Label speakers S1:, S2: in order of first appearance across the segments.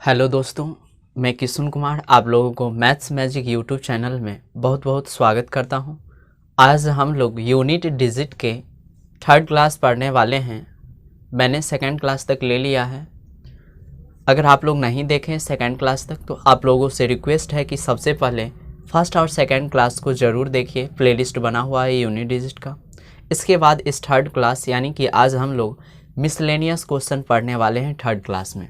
S1: Hello दोस्तों, मैं किशन कुमार आप लोगों को मैथ्स मैजिक यूट्यूब चैनल में बहुत बहुत स्वागत करता हूं। आज हम लोग यूनिट डिजिट के थर्ड क्लास पढ़ने वाले हैं। मैंने सेकंड क्लास तक ले लिया है। अगर आप लोग नहीं देखें सेकंड क्लास तक तो आप लोगों से रिक्वेस्ट है कि सबसे पहले फर्स्ट और सेकंड क्लास को ज़रूर देखिए। प्लेलिस्ट बना हुआ है यूनिट डिजिट का। इसके बाद इस थर्ड क्लास यानी कि आज हम लोग मिसलेनियस क्वेश्चन पढ़ने वाले हैं थर्ड क्लास में,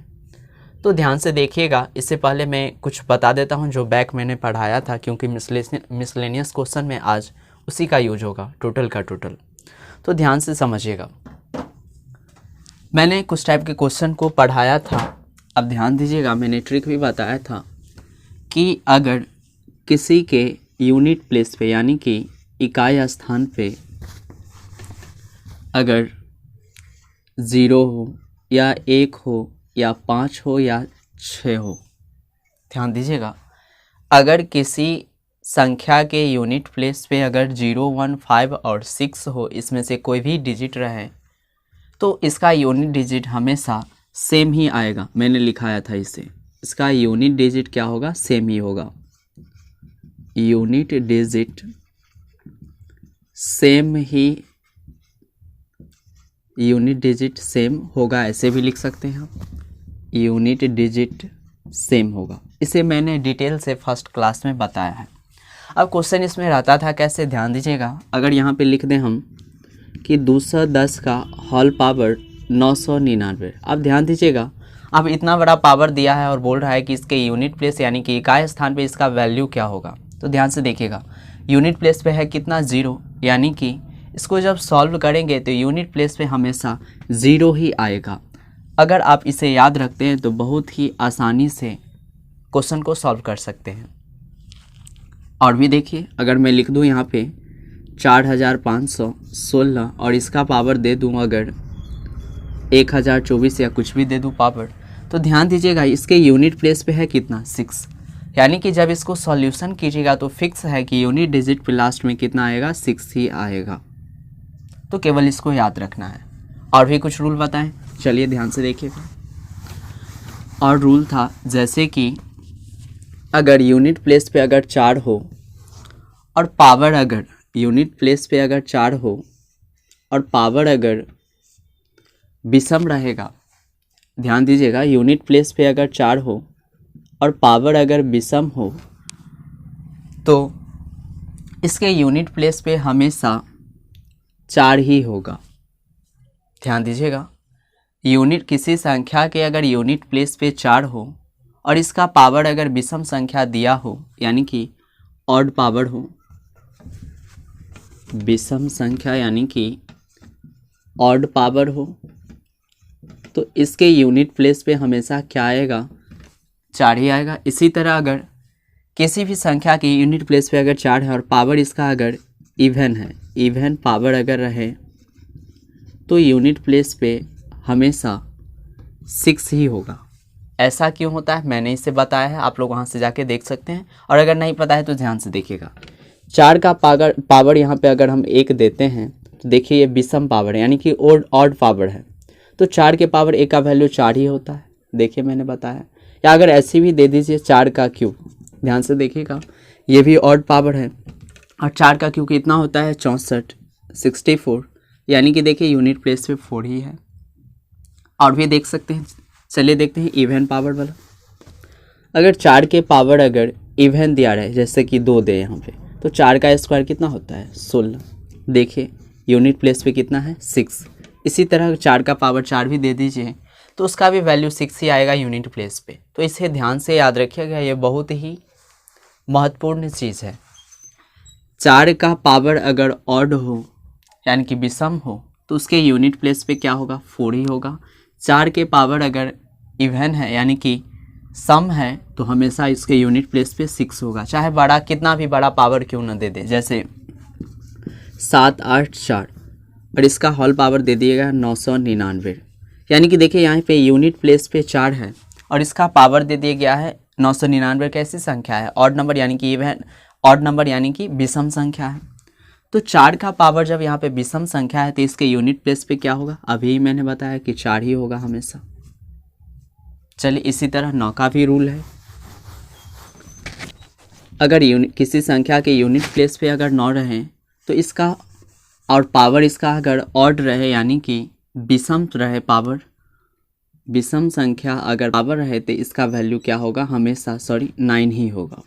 S1: तो ध्यान से देखिएगा। इससे पहले मैं कुछ बता देता हूं जो बैक मैंने पढ़ाया था, क्योंकि मिसलेनियस क्वेश्चन में आज उसी का यूज होगा, टोटल का टोटल। तो ध्यान से समझिएगा। मैंने कुछ टाइप के क्वेश्चन को पढ़ाया था। अब ध्यान दीजिएगा, मैंने ट्रिक भी बताया था कि अगर किसी के यूनिट प्लेस पे यानी कि इकाई स्थान पे अगर 0 हो या 1 हो या 5 हो या 6 हो, ध्यान दीजिएगा। अगर किसी संख्या के यूनिट प्लेस पे अगर 0, 1, 5 और 6 हो, इसमें से कोई भी डिजिट रहे तो इसका यूनिट डिजिट हमेशा सेम ही आएगा। मैंने लिखाया था इसे, इसका यूनिट डिजिट क्या होगा, सेम ही होगा। यूनिट डिजिट सेम ही, यूनिट डिजिट सेम होगा, ऐसे भी लिख सकते हैं आप। यूनिट डिजिट सेम होगा, इसे मैंने डिटेल से फर्स्ट क्लास में बताया है। अब क्वेश्चन इसमें रहता था कैसे, ध्यान दीजिएगा। अगर यहाँ पे लिख दें हम कि 210 का होल पावर 999। अब ध्यान दीजिएगा, अब इतना बड़ा पावर दिया है और बोल रहा है कि इसके यूनिट प्लेस यानी कि इकाई स्थान पे इसका वैल्यू क्या होगा। तो ध्यान से देखिएगा, यूनिट प्लेस पे है कितना, 0, यानी कि इसको जब सॉल्व करेंगे तो यूनिट प्लेस पे हमेशा 0 ही आएगा। अगर आप इसे याद रखते हैं तो बहुत ही आसानी से क्वेश्चन को सॉल्व कर सकते हैं। और भी देखिए, अगर मैं लिख दूं यहाँ पे 4516 और इसका पावर दे दूं अगर 1024 या कुछ भी दे दूं पावर, तो ध्यान दीजिएगा इसके यूनिट प्लेस पे है कितना, 6, यानी कि जब इसको सॉल्यूशन कीजिएगा तो फिक्स है कि यूनिट डिजिट पे लास्ट में कितना आएगा, 6 ही आएगा। तो केवल इसको याद रखना है। और भी कुछ रूल बताएं, चलिए ध्यान से देखिएगा। और रूल था जैसे कि अगर यूनिट प्लेस पे अगर 4 हो और पावर अगर यूनिट प्लेस पे अगर 4 हो और पावर अगर विषम रहेगा, ध्यान दीजिएगा, यूनिट प्लेस पे अगर 4 हो और पावर अगर विषम हो तो इसके यूनिट प्लेस पे हमेशा 4 ही होगा। ध्यान दीजिएगा, यूनिट किसी संख्या के अगर यूनिट प्लेस पे 4 हो और इसका पावर अगर विषम संख्या दिया हो यानी कि ऑड पावर हो, विषम संख्या यानी कि ऑड पावर हो, तो इसके यूनिट प्लेस पे हमेशा क्या आएगा, 4 ही आएगा। इसी तरह अगर किसी भी संख्या की यूनिट प्लेस पे अगर 4 है और पावर इसका अगर इवन है, इवन पावर अगर रहे, तो यूनिट प्लेस पे हमेशा 6 ही होगा। ऐसा क्यों होता है मैंने इसे बताया है, आप लोग वहाँ से जाके देख सकते हैं। और अगर नहीं पता है तो ध्यान से देखिएगा। 4 का पावर यहाँ पे अगर हम 1 देते हैं तो देखिए ये विषम पावर है यानी कि ऑड पावर है, तो 4 के पावर 1 का वैल्यू 4 ही होता है। देखिए मैंने बताया। या अगर ऐसी भी दे दीजिए 4 का क्यूब, ध्यान से देखिएगा, ये भी ऑड पावर है और 4 का क्यूब कितना होता है, 64, 64, यानी कि देखिए यूनिट प्लेस पे 4 ही है। और भी देख सकते हैं, चलिए देखते हैं इवन पावर वाला। अगर 4 के पावर अगर इवन दिया रहे, जैसे कि 2 दे यहाँ पे, तो 4 का स्क्वायर कितना होता है, 16। देखिए यूनिट प्लेस पे कितना है, 6। इसी तरह 4 का पावर 4 भी दे दीजिए तो उसका भी वैल्यू 6 ही आएगा यूनिट प्लेस पे। तो इसे ध्यान से याद रखिएगा, ये बहुत ही महत्वपूर्ण चीज़ है। 4 का पावर अगर ऑड हो यानी कि विषम हो तो उसके यूनिट प्लेस पे क्या होगा, 4 ही होगा। 4 के पावर अगर इवन है यानी कि सम है तो हमेशा इसके यूनिट प्लेस पे 6 होगा, चाहे बड़ा कितना भी बड़ा पावर क्यों ना दे दे। जैसे 7, 8, 4 और इसका होल पावर दे दिएगा 999, यानी कि देखिए यहाँ पे यूनिट प्लेस पे 4 है और इसका पावर दे दिया गया है 999। कैसी संख्या है, ऑड नंबर यानी कि इवन, ऑड नंबर यानी कि विषम संख्या है। तो 4 का पावर जब यहाँ पे विषम संख्या है तो इसके यूनिट प्लेस पे क्या होगा, अभी मैंने बताया कि 4 ही होगा हमेशा। चलिए इसी तरह 9 का भी रूल है। अगर किसी संख्या के यूनिट प्लेस पे अगर 9 रहे तो इसका और पावर इसका अगर ऑड रहे यानी कि विषम रहे, पावर विषम संख्या अगर पावर रहे तो इसका वैल्यू क्या होगा, हमेशा 9 ही होगा।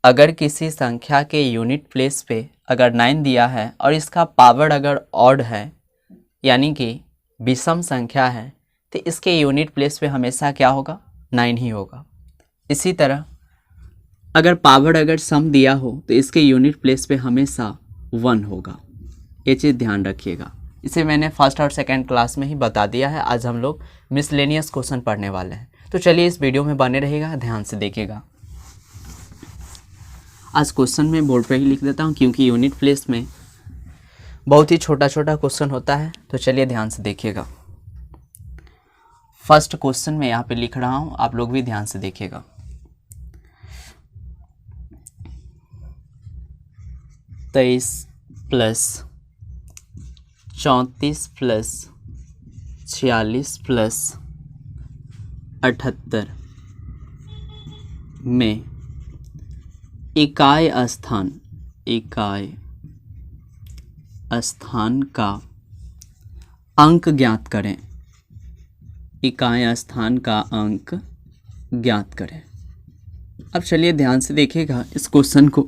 S1: अगर किसी संख्या के यूनिट प्लेस पे अगर 9 दिया है और इसका पावर अगर ऑड है यानी कि विषम संख्या है तो इसके यूनिट प्लेस पे हमेशा क्या होगा, 9 ही होगा। इसी तरह अगर पावर अगर सम दिया हो तो इसके यूनिट प्लेस पे हमेशा 1 होगा। ये चीज़ ध्यान रखिएगा। इसे मैंने फर्स्ट और सेकंड क्लास में ही बता दिया है। आज हम लोग मिसलेनियस क्वेश्चन पढ़ने वाले हैं। तो चलिए इस वीडियो में बने रहेगा, ध्यान से देखिएगा। आज क्वेश्चन में बोर्ड पे ही लिख देता हूँ क्योंकि यूनिट प्लेस में बहुत ही छोटा छोटा क्वेश्चन होता है। तो चलिए ध्यान से देखिएगा। फर्स्ट क्वेश्चन में यहाँ पे लिख रहा हूँ, आप लोग भी ध्यान से देखिएगा। तेईस प्लस 34 प्लस 46 प्लस 78 में इकाई स्थान का अंक ज्ञात करें। इकाई स्थान का अंक ज्ञात करें। अब चलिए ध्यान से देखिएगा इस क्वेश्चन को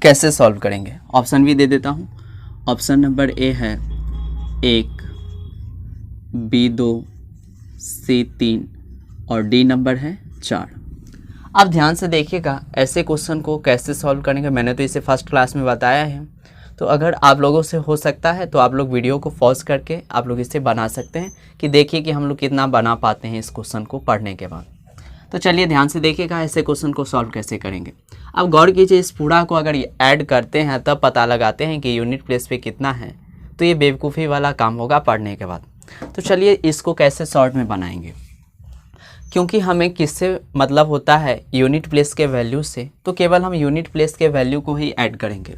S1: कैसे सॉल्व करेंगे। ऑप्शन भी दे देता हूँ। ऑप्शन नंबर ए है 1, बी 2, सी 3 और डी नंबर है 4। अब ध्यान से देखिएगा ऐसे क्वेश्चन को कैसे सॉल्व करेंगे। मैंने तो इसे फर्स्ट क्लास में बताया है, तो अगर आप लोगों से हो सकता है तो आप लोग वीडियो को पॉज करके आप लोग इसे बना सकते हैं कि देखिए कि हम लोग कितना बना पाते हैं इस क्वेश्चन को पढ़ने के बाद। तो चलिए ध्यान से देखिएगा ऐसे क्वेश्चन को सॉल्व कैसे करेंगे। अब गौर कीजिए, इस पूरा को अगर ऐड करते हैं तब पता लगाते हैं कि यूनिट प्लेस पे कितना है, तो ये बेवकूफ़ी वाला काम होगा पढ़ने के बाद। तो चलिए इसको कैसे शॉर्ट में बनाएंगे। क्योंकि हमें किससे मतलब होता है, यूनिट प्लेस के वैल्यू से, तो केवल हम यूनिट प्लेस के वैल्यू को ही ऐड करेंगे।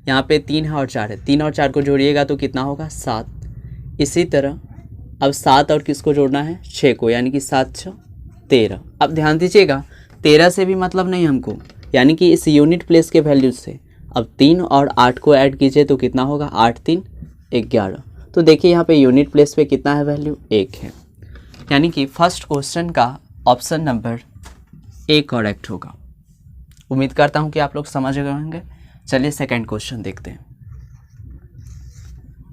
S1: यहाँ पे 3 है और 4 है, 3 और 4 को जोड़िएगा तो कितना होगा, 7। इसी तरह अब 7 और किसको जोड़ना है, 6 को, यानी कि 7 6 13। अब ध्यान दीजिएगा 13 से भी मतलब नहीं हमको, यानी कि इस यूनिट प्लेस के वैल्यू से। अब 3 और 8 को ऐड कीजिए तो कितना होगा, 8 3 11। तो देखिए यहाँ पे यूनिट प्लेस पे कितना है वैल्यू, 1 है। यानी कि फर्स्ट क्वेश्चन का ऑप्शन नंबर ए करेक्ट होगा। उम्मीद करता हूँ कि आप लोग समझ गए होंगे। चलिए सेकंड क्वेश्चन देखते हैं,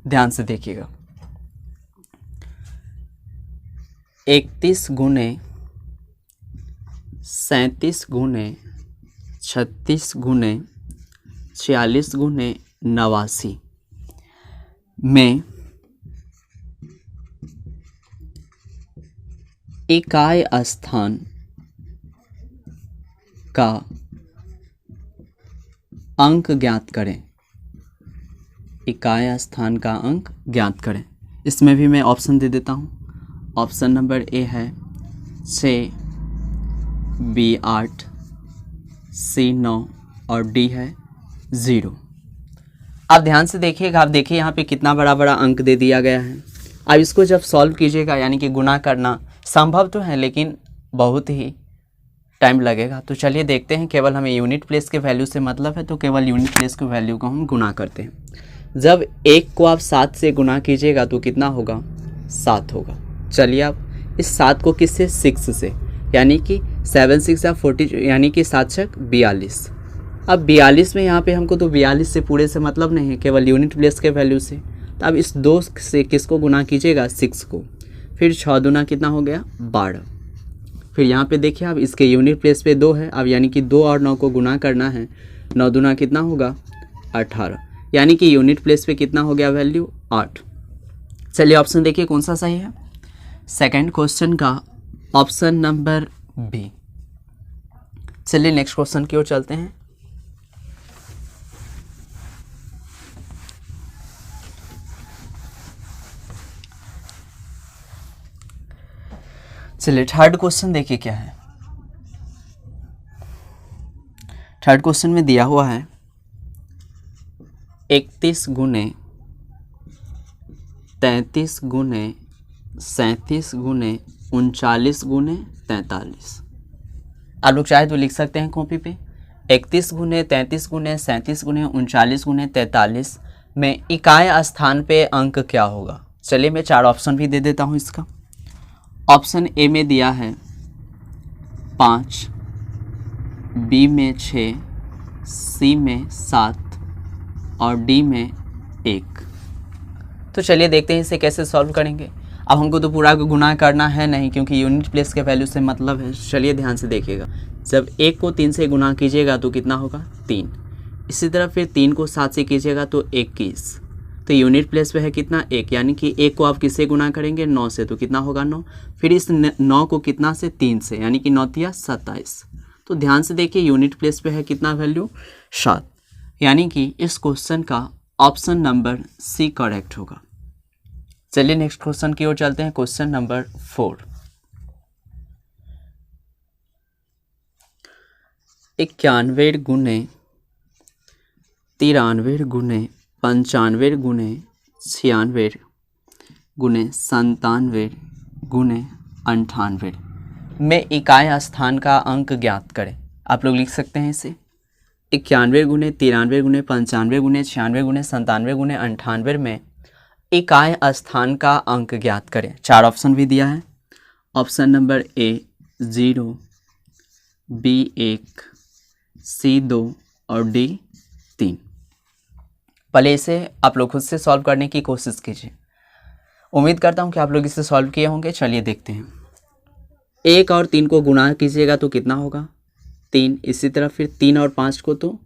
S1: ध्यान से देखिएगा। 31 गुने 37 गुने 36 गुने 46 गुने 89 में इकाई स्थान का अंक ज्ञात करें। इकाई स्थान का अंक ज्ञात करें। इसमें भी मैं ऑप्शन दे देता हूँ। ऑप्शन नंबर ए है 6, बी 8, सी 9 और डी है 0। अब ध्यान से देखिएगा। आप देखिए यहाँ पे कितना बड़ा बड़ा अंक दे दिया गया है। अब इसको जब सॉल्व कीजिएगा, यानी कि गुना करना संभव तो है लेकिन बहुत ही टाइम लगेगा। तो चलिए देखते हैं। केवल हमें यूनिट प्लेस के वैल्यू से मतलब है, तो केवल यूनिट प्लेस के वैल्यू को हम गुना करते हैं। जब 1 को आप 7 से गुना कीजिएगा तो कितना होगा, 7 होगा। चलिए आप इस 7 को किससे, 6 से, यानी कि 7 6 40, यानी कि 7 6 42। अब 42 में यहाँ पे हमको तो 42 से पूरे से मतलब नहीं है, केवल यूनिट प्लेस के वैल्यू से। तो अब इस 2 से किसको गुना कीजिएगा, 6 को। फिर 6 दूना कितना हो गया, 12। फिर यहाँ पे देखिए अब इसके यूनिट प्लेस पे 2 है। अब यानी कि 2 और 9 को गुना करना है। 9 दूना कितना होगा, 18, यानी कि यूनिट प्लेस पे कितना हो गया वैल्यू, 8। चलिए ऑप्शन देखिए कौन सा सही है। सेकंड क्वेश्चन का ऑप्शन नंबर बी। चलिए नेक्स्ट क्वेश्चन की ओर चलते हैं। चलिए थर्ड क्वेश्चन देखिए क्या है। थर्ड क्वेश्चन में दिया हुआ है 31 गुने 33 गुने 37 गुने 39 गुने 43। आप लोग चाहे तो लिख सकते हैं कॉपी पे 31 गुने 33 गुने 37 गुने 39 गुने 43 में इकाई स्थान पे अंक क्या होगा। चलिए मैं 4 ऑप्शन भी दे देता हूँ इसका। ऑप्शन ए में दिया है 5, बी में 6, सी में 7 और डी में 1। तो चलिए देखते हैं इसे कैसे सॉल्व करेंगे। अब हमको तो पूरा गुना करना है नहीं, क्योंकि यूनिट प्लेस के वैल्यू से मतलब है। चलिए ध्यान से देखिएगा, जब 1 को 3 से गुना कीजिएगा तो कितना होगा 3। इसी तरह फिर 3 को 7 से कीजिएगा तो 21। तो यूनिट प्लेस पे है कितना 1, यानी कि 1 को आप किससे गुना करेंगे 9 से, तो कितना होगा 9। फिर इस 9 को कितना से 3 से, यानी कि 9 तिया 27। तो ध्यान से देखिए यूनिट प्लेस पे है कितना वैल्यू 7, यानी कि इस क्वेश्चन का ऑप्शन नंबर सी करेक्ट होगा। चलिए नेक्स्ट क्वेश्चन की ओर चलते हैं। Question number 4। 91 गुने 93 गुने 95 गुने 96 गुने 97 गुने 98 में इकाई स्थान का अंक ज्ञात करें। आप लोग लिख सकते हैं इसे 91 गुने 93 गुने 95 गुने 96 गुने 97 गुने 98 में इकाई स्थान का अंक ज्ञात करें। 4 ऑप्शन भी दिया है। ऑप्शन नंबर ए 0, बी 1, सी 2 और डी 3। पहले इसे आप लोग खुद से सॉल्व करने की कोशिश कीजिए। उम्मीद करता हूँ कि आप लोग इसे सॉल्व किए होंगे। चलिए देखते हैं। 1 और 3 को गुणा कीजिएगा तो कितना होगा 3। इसी तरह फिर 3 और 5 को तो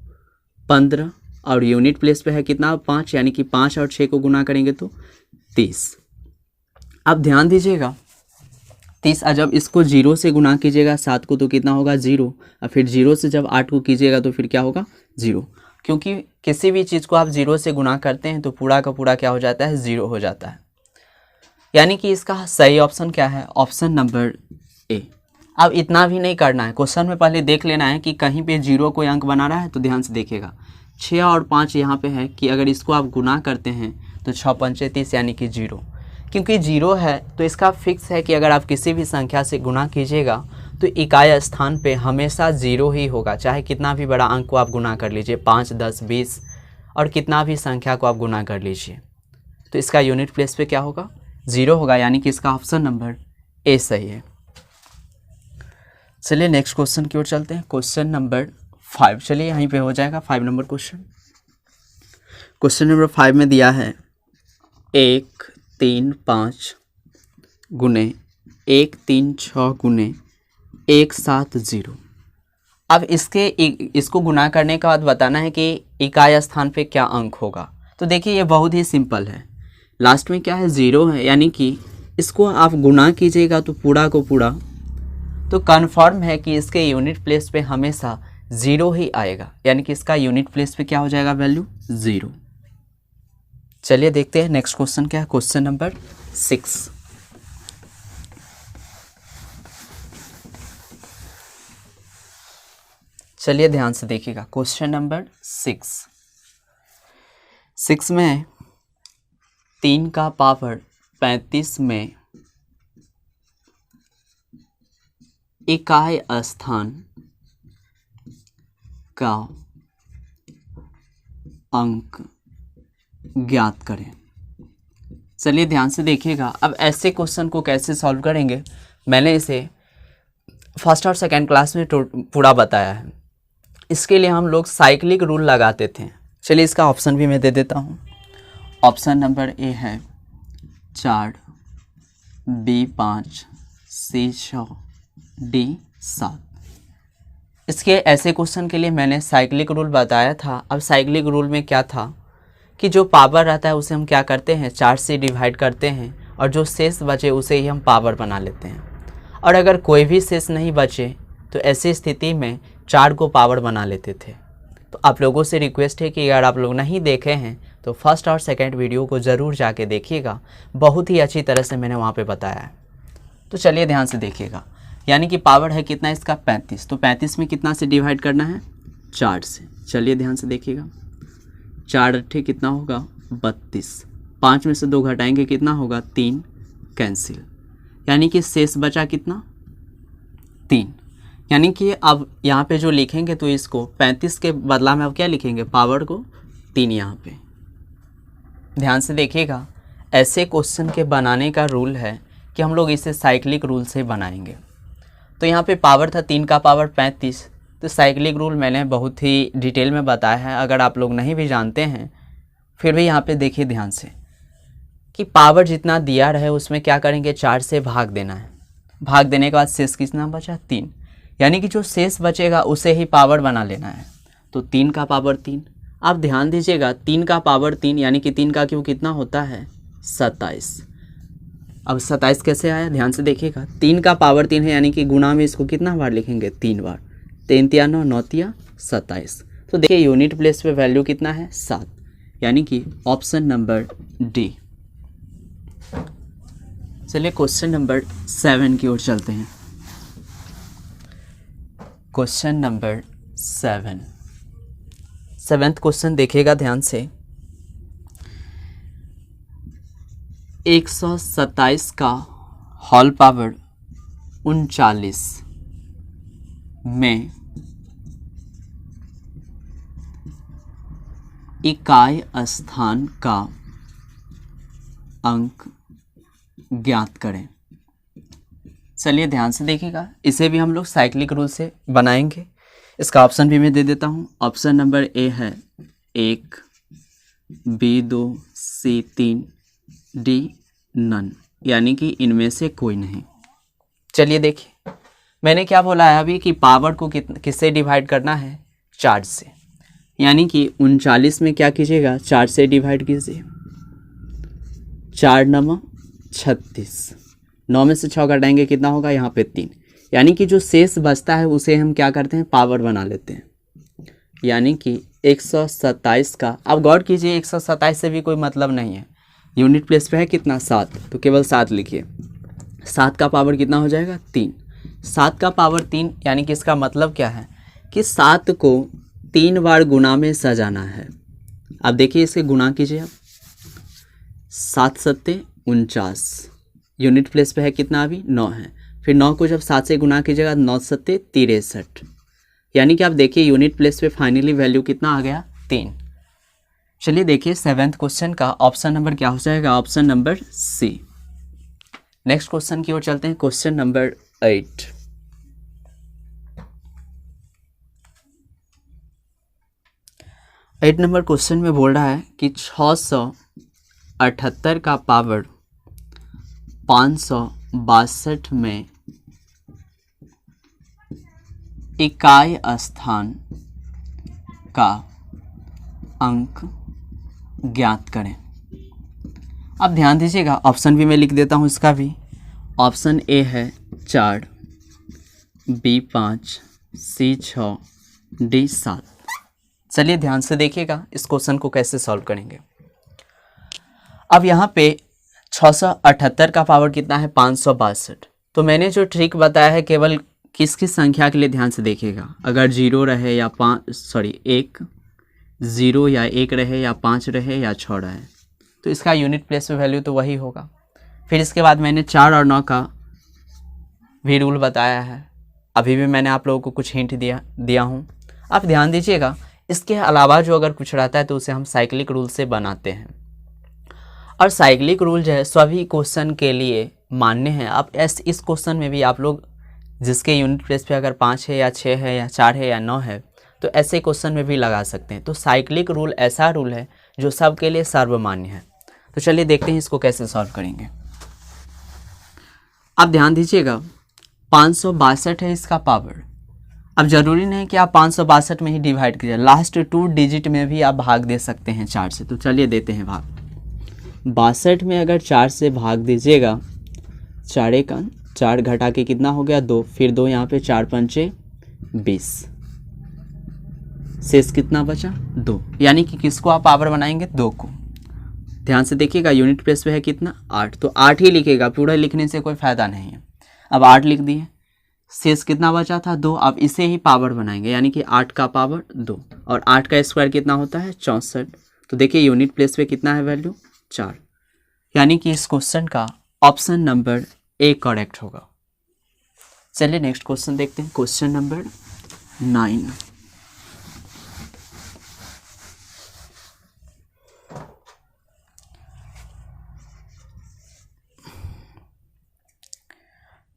S1: 15 और यूनिट प्लेस पे है कितना 5, यानी कि 5 और 6 को गुना करेंगे तो 30। अब ध्यान दीजिएगा 30, जब इसको 0 से गुना कीजिएगा 7 को तो कितना होगा 0, और फिर 0 से जब 8 को कीजिएगा तो फिर क्या होगा 0, क्योंकि किसी भी चीज़ को आप 0 से गुना करते हैं तो पूरा का पूरा क्या हो जाता है 0 हो जाता है। यानी कि इसका सही ऑप्शन क्या है, ऑप्शन नंबर ए। अब इतना भी नहीं करना है, क्वेश्चन में पहले देख लेना है कि कहीं पे 0 कोई अंक बना रहा है। तो ध्यान से देखिएगा 6 और 5 यहाँ पे है कि अगर इसको आप गुना करते हैं तो 6 पंचे 30, यानी कि 0। क्योंकि 0 है तो इसका फिक्स है कि अगर आप किसी भी संख्या से गुना कीजिएगा तो इकाई स्थान पे हमेशा 0 ही होगा, चाहे कितना भी बड़ा अंक को आप गुना कर लीजिए, 5, 10, 20 और कितना भी संख्या को आप गुना कर लीजिए, तो इसका यूनिट प्लेस पे क्या होगा 0 होगा, यानी कि इसका ऑप्शन नंबर ए सही है। चलिए नेक्स्ट क्वेश्चन की ओर चलते हैं। क्वेश्चन नंबर 5, चलिए यहीं पे हो जाएगा 5 नंबर क्वेश्चन। क्वेश्चन नंबर 5 में दिया है 1, 3, 5 गुने 1, 3, 6 गुने 1, 7, 0। अब इसको गुना करने के बाद बताना है कि इकाई स्थान पे क्या अंक होगा। तो देखिए ये बहुत ही सिंपल है, लास्ट में क्या है 0 है, यानी कि इसको आप गुना कीजिएगा तो पूरा को पूरा, तो कन्फर्म है कि इसके यूनिट प्लेस पे हमेशा 0 ही आएगा, यानी कि इसका यूनिट प्लेस पे क्या हो जाएगा वैल्यू 0। चलिए देखते हैं नेक्स्ट क्वेश्चन क्या है। Question number 6। चलिए ध्यान से देखिएगा। क्वेश्चन नंबर 6 में 3 का पावर 35 में इकाई स्थान का अंक ज्ञात करें। चलिए ध्यान से देखिएगा। अब ऐसे क्वेश्चन को कैसे सॉल्व करेंगे मैंने इसे फर्स्ट और सेकंड क्लास में पूरा बताया है। इसके लिए हम लोग साइक्लिक रूल लगाते थे। चलिए इसका ऑप्शन भी मैं दे देता हूँ। ऑप्शन नंबर ए है 4, बी 5, सी 6, डी 7। इसके ऐसे क्वेश्चन के लिए मैंने साइक्लिक रूल बताया था। अब साइक्लिक रूल में क्या था कि जो पावर रहता है उसे हम क्या करते हैं 4 से डिवाइड करते हैं, और जो शेष बचे उसे ही हम पावर बना लेते हैं। और अगर कोई भी शेष नहीं बचे तो ऐसी स्थिति में 4 को पावर बना लेते थे। तो आप लोगों से रिक्वेस्ट है कि अगर आप लोग नहीं देखे हैं तो फर्स्ट और सेकंड वीडियो को ज़रूर जाके देखिएगा, बहुत ही अच्छी तरह से मैंने वहाँ पे बताया है। तो चलिए ध्यान से देखिएगा, यानी कि पावर है कितना इसका 35, तो 35 में कितना से डिवाइड करना है 4 से। चलिए ध्यान से देखिएगा, 4 अट्ठे कितना होगा 32, 5 में से 2 घटाएंगे कितना होगा 3, कैंसिल, यानी कि शेष बचा कितना 3। यानी कि अब यहाँ पे जो लिखेंगे तो इसको 35 के बदला में अब क्या लिखेंगे, पावर को 3 यहाँ पे। ध्यान से देखिएगा, ऐसे क्वेश्चन के बनाने का रूल है कि हम लोग इसे साइक्लिक रूल से बनाएंगे। तो यहाँ पे पावर था 3 का पावर 35, तो साइक्लिक रूल मैंने बहुत ही डिटेल में बताया है। अगर आप लोग नहीं भी जानते हैं फिर भी यहाँ पे देखिए ध्यान से कि पावर जितना दिया रहे उसमें क्या करेंगे, 4 से भाग देना है। भाग देने के बाद शेष कितना बचा 3, यानी कि जो शेष बचेगा उसे ही पावर बना लेना है। तो 3 का पावर 3। आप ध्यान दीजिएगा 3 का पावर 3 यानी कि 3 का क्यों कितना होता है 27। अब 27 कैसे आया, ध्यान से देखिएगा, 3 का पावर 3 है यानी कि गुणा में इसको कितना बार लिखेंगे 3 बार। 3 तिया 9, 9 तिया 27। तो देखिए यूनिट प्लेस पे वैल्यू कितना है 7, यानी कि ऑप्शन नंबर डी। चलिए क्वेश्चन नंबर 7 की ओर चलते हैं। क्वेश्चन नंबर 7th क्वेश्चन देखिएगा ध्यान से। 127 का होल पावर 39 में इकाई स्थान का अंक ज्ञात करें। चलिए ध्यान से देखिएगा, इसे भी हम लोग साइक्लिक रूल से बनाएंगे। इसका ऑप्शन भी मैं दे देता हूँ। ऑप्शन नंबर ए है 1, बी 2, सी 3, डी नन, यानी कि इनमें से कोई नहीं। चलिए देखिए, मैंने क्या बोला है अभी कि पावर को किससे डिवाइड करना है, 4 से, यानी कि 39 में क्या कीजिएगा 4 से डिवाइड कीजिए। 4 9 36, 9 में से 6 घटाएंगे कितना होगा यहाँ पे 3, यानी कि जो शेष बचता है उसे हम क्या करते हैं पावर बना लेते हैं। यानी कि 127 का, अब गौर कीजिए 127 से भी कोई मतलब नहीं है, यूनिट प्लेस पे है कितना 7, तो केवल 7 लिखिए। 7 का पावर कितना हो जाएगा 3। 7 का पावर 3 यानी कि इसका मतलब क्या है कि 7 को 3 बार गुणा में सजाना है। अब देखिए इसे गुणा कीजिए आप, 7 सत्ते 49, यूनिट प्लेस पे है कितना अभी 9 है, फिर 9 को जब 7 से गुणा कीजिएगा 9 सत्ते 63, यानी कि आप देखिए यूनिट प्लेस पे फाइनली वैल्यू कितना आ गया 3। चलिए देखिए 7th क्वेश्चन का ऑप्शन नंबर क्या हो जाएगा, option number C. Next question की ओर चलते हैं, question number 8। Eight number question में बोल रहा है कि 678 का पावर 562 में इकाई स्थान का अंक ज्ञात करें। अब ध्यान दीजिएगा, ऑप्शन भी मैं लिख देता हूँ इसका भी। ऑप्शन ए है 4, बी 5, सी 6, डी 7। चलिए ध्यान से देखिएगा इस क्वेश्चन को कैसे सॉल्व करेंगे। अब यहाँ पे 678 का पावर कितना है 562, तो मैंने जो ट्रिक बताया है केवल किस किस संख्या के लिए ध्यान से देखिएगा। अगर 0 रहे या 1 0 या 1 रहे या 5 रहे या 6 रहे, तो इसका यूनिट प्लेस पे वैल्यू तो वही होगा। फिर इसके बाद मैंने 4 और 9 का भी रूल बताया है, अभी भी मैंने आप लोगों को कुछ हिंट दिया हूँ। आप ध्यान दीजिएगा, इसके अलावा जो अगर कुछ रहता है तो उसे हम साइक्लिक रूल से बनाते हैं, और साइक्लिक रूल जो है सभी क्वेश्चन के लिए मान्य है। अब इस क्वेश्चन में भी आप लोग जिसके यूनिट प्लेस पे अगर 5 है या 6 है या 4 है या 9 है, तो ऐसे क्वेश्चन में भी लगा सकते हैं। तो साइक्लिक रूल ऐसा रूल है जो सबके लिए सर्वमान्य है। तो चलिए देखते हैं इसको कैसे सॉल्व करेंगे। आप ध्यान दीजिएगा 562 है इसका पावर। अब जरूरी नहीं कि आप 562 में ही डिवाइड कीजिए, लास्ट 2 डिजिट में भी आप भाग दे सकते हैं 4 से। तो चलिए देते हैं भाग। 62 में अगर 4 से भाग दीजिएगा, 4 घटा के कितना हो गया 2, फिर 2 यहाँ पे 4 पंचे 20, शेष कितना बचा 2, यानी कि किसको आप पावर बनाएंगे 2 को। ध्यान से देखिएगा यूनिट प्लेस पे है कितना 8, तो 8 ही लिखेगा, पूरा लिखने से कोई फायदा नहीं है। अब 8 लिख दिए, शेष कितना बचा था 2, अब इसे ही पावर बनाएंगे, यानी कि 8 का पावर 2, और 8 का स्क्वायर कितना होता है 64। तो देखिए यूनिट प्लेस पे कितना है वैल्यू 4, यानी कि इस क्वेश्चन का ऑप्शन नंबर ए करेक्ट होगा। चलिए नेक्स्ट क्वेश्चन देखते हैं, क्वेश्चन नंबर 9।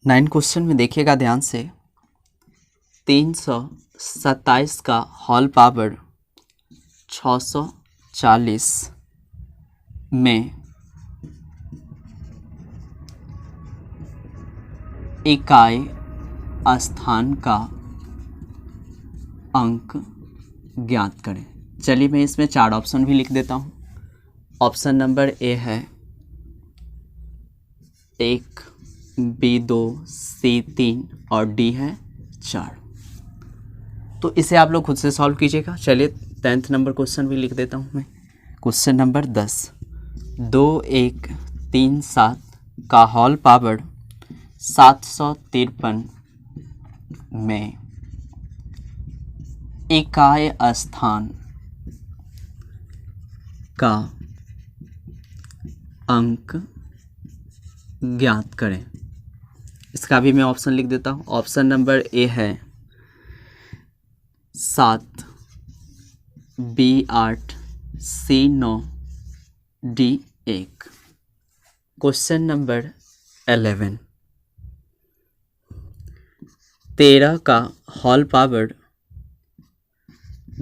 S1: नाइन क्वेश्चन में देखिएगा ध्यान से, 327 का होल पावर 640 में इकाई स्थान का अंक ज्ञात करें। चलिए मैं इसमें 4 ऑप्शन भी लिख देता हूँ। ऑप्शन नंबर ए है 1, बी 2, सी 3 और डी है 4। तो इसे आप लोग खुद से सॉल्व कीजिएगा। चलिए 10th नंबर क्वेश्चन भी लिख देता हूँ मैं। क्वेश्चन नंबर 10, 2137 का होल पावर 753 में इकाई स्थान का अंक ज्ञात करें। इसका भी मैं ऑप्शन लिख देता हूँ। ऑप्शन नंबर ए है 7, बी 8, सी 9, डी 1। क्वेश्चन नंबर 11, 13 का होल पावर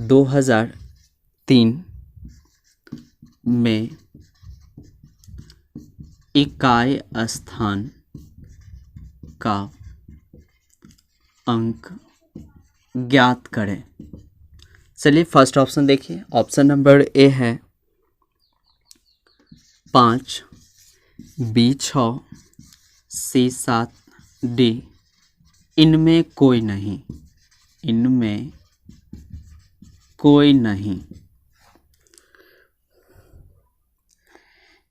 S1: 2003 में इकाई स्थान का अंक ज्ञात करें। चलिए फर्स्ट ऑप्शन देखिए। ऑप्शन नंबर ए है 5, बी 6, सी 7, डी। इनमें कोई नहीं, इनमें कोई नहीं।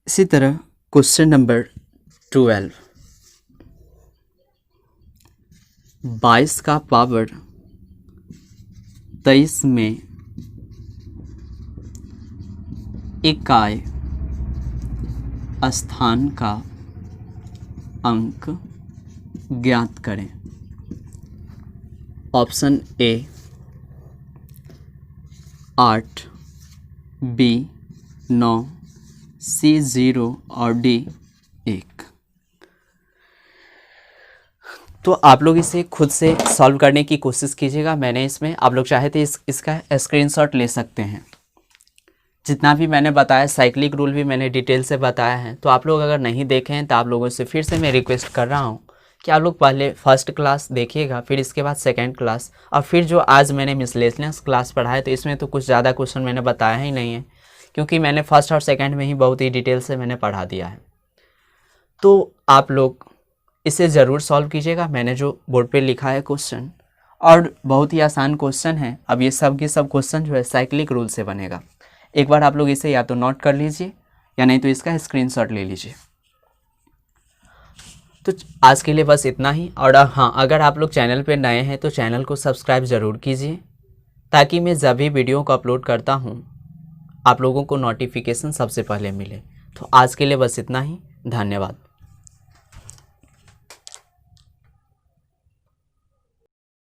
S1: इसी तरह क्वेश्चन नंबर 12, 22 का पावर 23 में इकाई स्थान का अंक ज्ञात करें। ऑप्शन ए 8, बी 9, सी 0 और डी 1। तो आप लोग इसे खुद से सॉल्व करने की कोशिश कीजिएगा। मैंने इसमें, आप लोग चाहे तो इसका स्क्रीनशॉट ले सकते हैं। जितना भी मैंने बताया, साइक्लिक रूल भी मैंने डिटेल से बताया है। तो आप लोग अगर नहीं देखे हैं तो आप लोगों से फिर से मैं रिक्वेस्ट कर रहा हूँ कि आप लोग पहले फर्स्ट क्लास देखिएगा, फिर इसके बाद सेकंड क्लास, और फिर जो आज मैंने मिसलेनियस क्लास पढ़ाया तो इसमें तो कुछ ज़्यादा क्वेश्चन मैंने बताया ही नहीं है, क्योंकि मैंने फर्स्ट और सेकंड में ही बहुत ही डिटेल से मैंने पढ़ा दिया है। तो आप लोग इसे ज़रूर सॉल्व कीजिएगा। मैंने जो बोर्ड पे लिखा है क्वेश्चन, और बहुत ही आसान क्वेश्चन है। अब ये सब के सब क्वेश्चन जो है साइक्लिक रूल से बनेगा। एक बार आप लोग इसे या तो नोट कर लीजिए या नहीं तो इसका स्क्रीनशॉट ले लीजिए। तो आज के लिए बस इतना ही। और हाँ, अगर आप लोग चैनल पे नए हैं तो चैनल को सब्सक्राइब ज़रूर कीजिए, ताकि मैं जब भी वीडियो को अपलोड करता हूँ आप लोगों को नोटिफिकेशन सबसे पहले मिले। तो आज के लिए बस इतना ही। धन्यवाद।